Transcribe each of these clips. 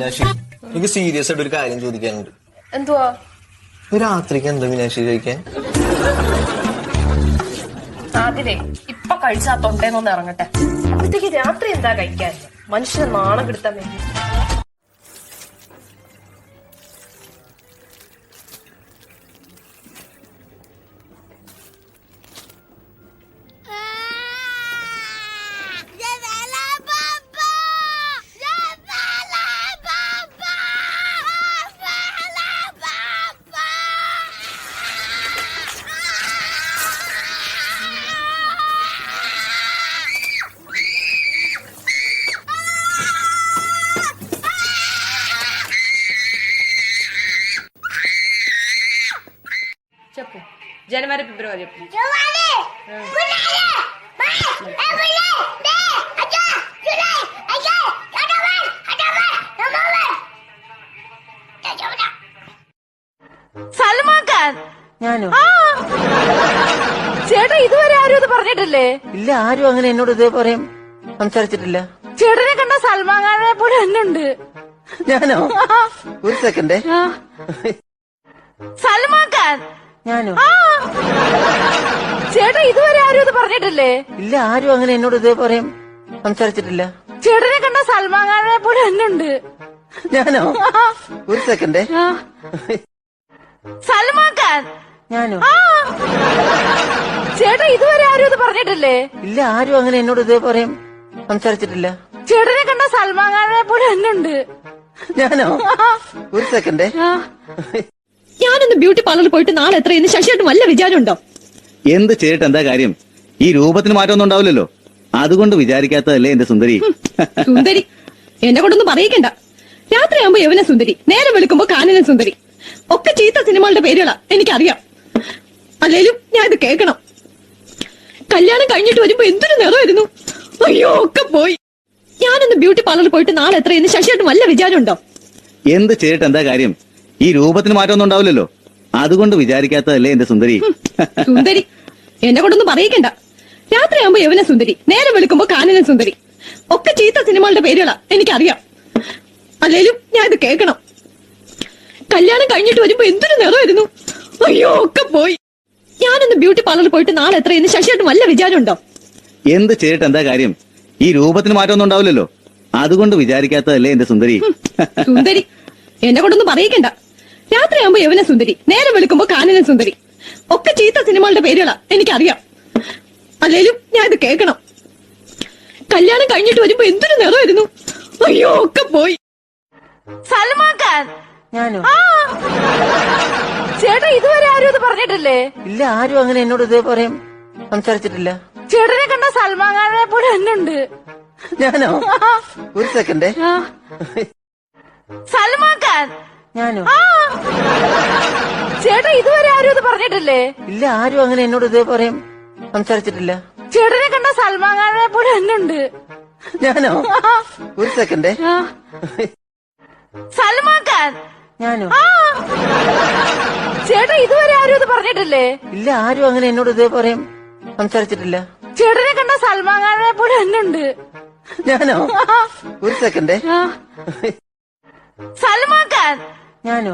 മീനാക്ഷി, എനിക്ക് സീരിയസ് ആയിട്ട് ഒരു കാര്യം ചോദിക്കാനുണ്ട്. എന്തുവാ? രാത്രിക്ക് എന്താ മീനാക്ഷി കഴിക്കാൻ? ആദ്യമേ ഇപ്പൊ കഴിച്ചാ തൊണ്ടേന്നൊന്ന് ഇറങ്ങട്ടെ, അപ്പോഴത്തേക്ക് രാത്രി എന്താ കഴിക്കാൻ? മനുഷ്യനെ നാണം കെടുത്താൻ വേണ്ടി. చెప్పు. జనవరి ఫిబ్రవరి చెప్పు. സൽമാൻ ഖാൻ. ഞാനോ? ചേട്ടാ ഇതുവരെ ആരും ഇത് പറഞ്ഞിട്ടില്ലേ? ഇല്ല, ആരും അങ്ങനെ എന്നോട് ഇതേ പറയും സംസാരിച്ചിട്ടില്ല. ചേട്ടനെ കണ്ട സൽമാൻ ഖാനെ പോലെ തന്നെ ഉണ്ട്. ഞാനോ? ഒരു സെക്കൻഡ്. സൽമാൻ ഖാൻ. ഞാനോ? ചേട്ടാ ഇതുവരെ ആരും ഇത് പറഞ്ഞിട്ടില്ലേ? ഇല്ല, ആരും അങ്ങനെ എന്നോട് ഇതേ പറയും സംസാരിച്ചിട്ടില്ല. ചേട്ടനെ കണ്ട സൽമാൻ ഖാനെ പോലെ തന്നെ ഉണ്ട്. ഞാനോ? ഒരു സെക്കൻഡ്. സൽമാൻ ഖാൻ. ഞാനോ? ചേട്ടാ ഇതുവരെ ആരും ഇത് പറഞ്ഞിട്ടില്ലേ? ഇല്ല, ആരും അങ്ങനെ എന്നോട് ഇതേ പറയും സംസാരിച്ചിട്ടില്ല. ചേട്ടനെ കണ്ട സൽമാൻ ഖാനെ പോലെ തന്നെ ഉണ്ട്. ഞാനോ? ഒരു സെക്കൻഡ്. ഞാനൊന്ന് ബ്യൂട്ടി പാർലറിൽ പോയിട്ട് നാളെ എത്രയെന്ന് ശശിയായിട്ട് വല്ല വിചാരമുണ്ടോ? എന്ത് ചെയ്തിട്ട് എന്താ കാര്യം? ഈ രൂപത്തിന് മാറ്റമൊന്നും ഉണ്ടാവില്ലല്ലോ. അതുകൊണ്ട് വിചാരിക്കാത്തതല്ലേ എന്റെ സുന്ദരി. സുന്ദരി എന്നെ കൊണ്ടൊന്നും പറയിക്കണ്ട. രാത്രിയാകുമ്പോ യവന സുന്ദരി, നേരം വെളുക്കുമ്പോ കാനന സുന്ദരി, ഒക്കെ ചീത്ത സിനിമകളുടെ പേരുകളാ എനിക്കറിയാം. അല്ലേലും ഞാൻ ഇത് കേൾക്കണം. കല്യാണം കഴിഞ്ഞിട്ട് വരുമ്പോ എന്തൊരു നിറമായിരുന്നു. അയ്യോ, ഒക്കെ പോയി. ഞാനൊന്ന് ബ്യൂട്ടി പാർലറിൽ പോയിട്ട് നാളെ എത്രയെന്ന് ശശിയായിട്ട് വല്ല വിചാരമുണ്ടോ? എന്ത് ചെയ്തിട്ട് എന്താ കാര്യം? ഈ രൂപത്തിന് മാറ്റമൊന്നും ഉണ്ടാവില്ലല്ലോ. അതുകൊണ്ട് വിചാരിക്കാത്തതല്ലേ എന്റെ സുന്ദരി. സുന്ദരി എന്നെ കൊണ്ടൊന്നും പറയിക്കണ്ട. രാത്രിയാകുമ്പോ യവന സുന്ദരി, നേരം വെളുക്കുമ്പോ കാനന സുന്ദരി, ഒക്കെ ചീത്ത സിനിമകളുടെ പേരുകളാ എനിക്കറിയാം. അല്ലേലും ഞാൻ ഇത് കേൾക്കണം. കല്യാണം കഴിഞ്ഞിട്ട് വരുമ്പോ എന്തൊരു നിറമായിരുന്നു. അയ്യോ, ഒക്കെ പോയി. ഞാനൊന്ന് ബ്യൂട്ടി പാർലറിൽ പോയിട്ട് നാളെ എത്രയെന്ന് ശശിയായിട്ട് വല്ല വിചാരമുണ്ടോ? എന്ത് ചെയ്തിട്ട് എന്താ കാര്യം? ഈ രൂപത്തിന് മാറ്റമൊന്നും ഉണ്ടാവില്ലല്ലോ. അതുകൊണ്ട് വിചാരിക്കാത്തതല്ലേ എന്റെ സുന്ദരി. സുന്ദരി എന്നെ കൊണ്ടൊന്നും പറയിക്കണ്ട. രാത്രിയാകുമ്പോ യവന സുന്ദരി, നേരം വെളുക്കുമ്പോ കാനന സുന്ദരി, ഒക്കെ ചീത്ത സിനിമകളുടെ പേരുകളാ എനിക്കറിയാം. അല്ലേലും ഞാൻ ഇത് കേൾക്കണം. കല്യാണം കഴിഞ്ഞിട്ട് വരുമ്പോ എന്തൊരു നിറമായിരുന്നു. അയ്യോ, ഒക്കെ പോയി. സൽമാൻ ഖാൻ. ഞാനോ? ചേട്ടാ ഇതുവരെ ആരും ഇത് പറഞ്ഞിട്ടില്ലേ? ഇല്ല, ആരും അങ്ങനെ എന്നോട് ഇതേ പറയും സംസാരിച്ചിട്ടില്ല. ചേട്ടനെ കണ്ട സൽമാൻ ഖാനെ പോലെ തന്നെ ഉണ്ട്. ഞാനോ? ഒരു സെക്കൻഡ്. സൽമാൻ ഖാൻ. ഞാനോ? ചേട്ടാ ഇതുവരെ ആരും ഇത് പറഞ്ഞിട്ടില്ലേ? ഇല്ല, ആരും അങ്ങനെ എന്നോട് ഇതേ പറയും സംസാരിച്ചിട്ടില്ല. ചേട്ടനെ കണ്ട സൽമാൻ ഖാനെ പോലെ തന്നെ ഉണ്ട്. ഞാനോ? ഒരു സെക്കൻഡ്. സൽമാൻ ഖാൻ. ഞാനോ? ചേട്ടാ ഇതുവരെ ആരും ഇത് പറഞ്ഞിട്ടില്ലേ? ഇല്ല, ആരും അങ്ങനെ എന്നോട് ഇതേ പറയും സംസാരിച്ചിട്ടില്ല. ചേട്ടനെ കണ്ട സൽമാൻ ഖാനെ പോലെ തന്നെ ഉണ്ട്. ഞാനോ? ഒരു സെക്കൻഡ്. സൽമാൻ ഖാൻ. ഞാനോ?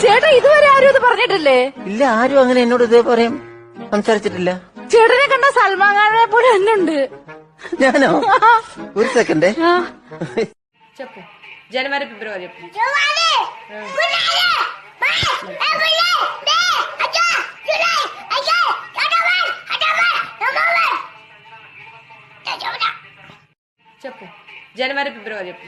ചേട്ടാ ഇതുവരെ ആരും ഇത് പറഞ്ഞിട്ടില്ലേ? ഇല്ല, ആരും അങ്ങനെ എന്നോട് ഇതേ പറയും സംസാരിച്ചിട്ടില്ല. ചേട്ടനെ കണ്ട സൽമാൻ ഖാനെ പോലെ തന്നെ ഉണ്ട്. ഞാനോ? ഒരു സെക്കൻഡ്. చెప్పు. జనవరి ఫిబ్రవరి చెప్పు. చెప్పు. జనవరి ఫిబ్రవరి చెప్పు.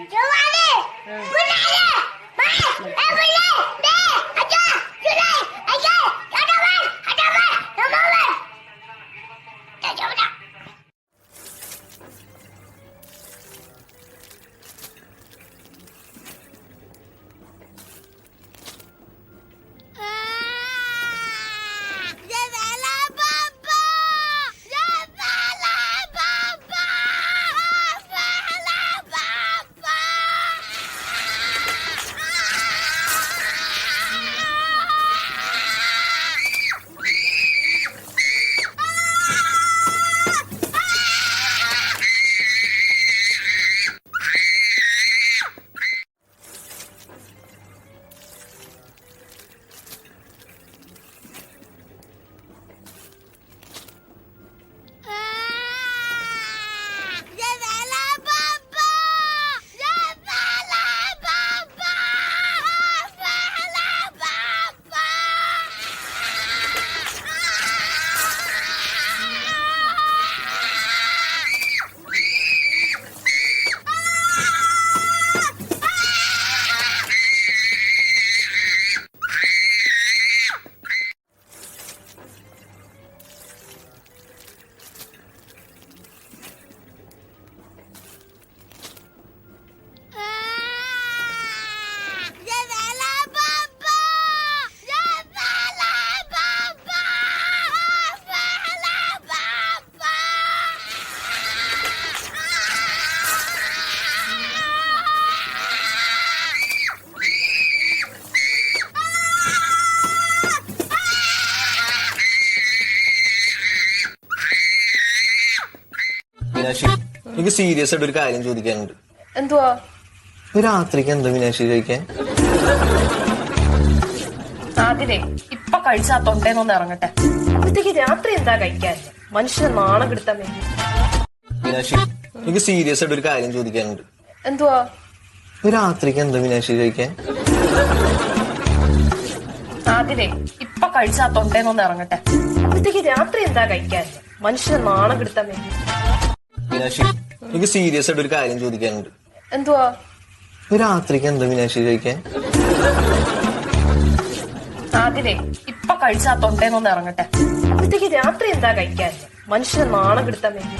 എനിക്ക് സീരിയസ് ആയിട്ട് ഒരു കാര്യം ചോദിക്കാനുണ്ട്. എന്തുവാ? രാത്രിക്ക് എന്താ മീനാക്ഷി കഴിക്കാൻ? ആദ്യമേ ഇപ്പൊ കഴിച്ചാ തൊണ്ടേന്നൊന്ന് ഇറങ്ങട്ടെ. അപ്പോഴത്തേക്ക് രാത്രി എന്താ കഴിക്കാൻ? മനുഷ്യനെ നാണം കെടുത്താൻ വേണ്ടി. മീനാക്ഷി എനിക്ക് സീരിയസ് ആയിട്ട് ഒരു കാര്യം ചോദിക്കാനുണ്ട്. എന്തുവാ? രാത്രിക്ക് എന്താ മീനാക്ഷി കഴിക്കാൻ? ആദ്യമേ ഇപ്പൊ കഴിച്ചാ തൊണ്ടേന്നൊന്ന് ഇറങ്ങട്ടെ. അപ്പോഴത്തേക്ക് രാത്രി എന്താ കഴിക്കാൻ? മനുഷ്യനെ നാണം കെടുത്താൻ വേണ്ടി. മീനാക്ഷി എനിക്ക് സീരിയസ് ആയിട്ട് ഒരു കാര്യം ചോദിക്കാനുണ്ട്. എന്തുവാ? രാത്രിക്ക് എന്താ മീനാക്ഷി കഴിക്കാൻ? ആദ്യമേ ഇപ്പൊ കഴിച്ചാ തൊണ്ടേന്നൊന്ന് ഇറങ്ങട്ടെ. അപ്പോഴത്തേക്ക് രാത്രി എന്താ കഴിക്കാൻ? മനുഷ്യനെ നാണം കെടുത്താൻ വേണ്ടി.